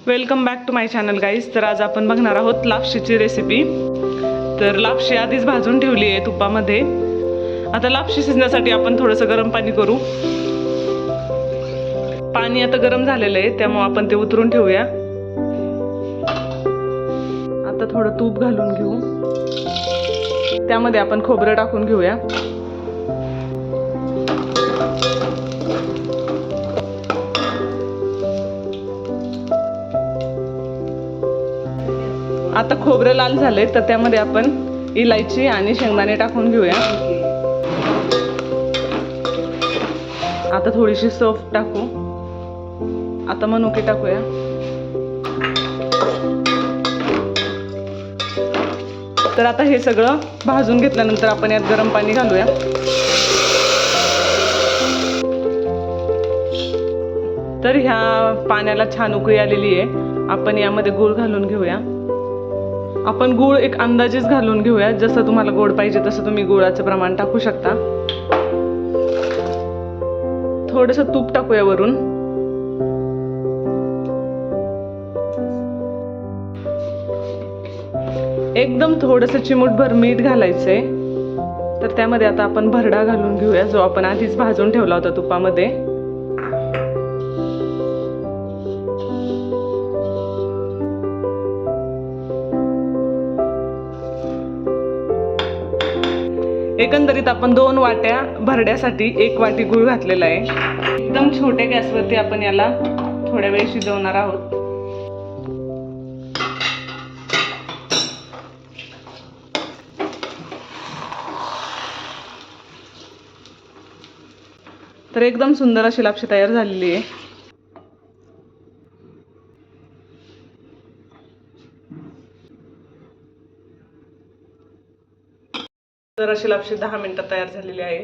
Welcome back to my channel guys. तर आज आपण बघणार आहोत लापशीची रेसिपी. तर लापशी आधीच भाजून ठेवली आहे तुपामध्ये. आता लापशी शिजण्यासाठी आपण थोडंसं गरम पाणी करू. पाणी आता गरम झालेलं आहे त्यामुळे आपण ते उतरून ठेवूया. आता थोडं तूप घालून घेऊ. त्यामध्ये आपण खोबरं टाकून घेऊया. आता खोबरं लाल झाले तर त्यामध्ये आपण इलायची आणि शेंगदाणे टाकून घेऊया. आता थोडीशी सौंफ टाकू. आता मनुके टाकूया. तर आता हे सगळं भाजून घेतल्यानंतर आपण यात गरम पाणी घालूया. तर ह्या पाण्याला छान उकळी आलेली आहे. आपण यामध्ये गूळ घालून घेऊया. आपण गूळ एक अंदाजेच घालून घेऊया. जसं तुम्हाला गोड पाहिजे तसं तुम्ही गुळाचं प्रमाण टाकू शकता. थोडंसं तूप टाकूया वरून. एकदम थोडंसं चिमूटभर मीठ घालायचंय. तर त्यामध्ये आता आपण भरडा घालून घेऊया जो आपण आधीच भाजून ठेवला होता तुपामध्ये. एकंदरीत आपण 2 वाट्या भरड्यासाठी 1 वाटी गूळ घातलेला आहे. एकदम छोट्या गॅसवरती आपण याला थोड्या वेळ शिजवणार आहोत. तर एकदम सुंदर अशी लापशी तयार झालेली आहे. तर अशी लापशी 10 मिनिटात तयार झालेली आहे.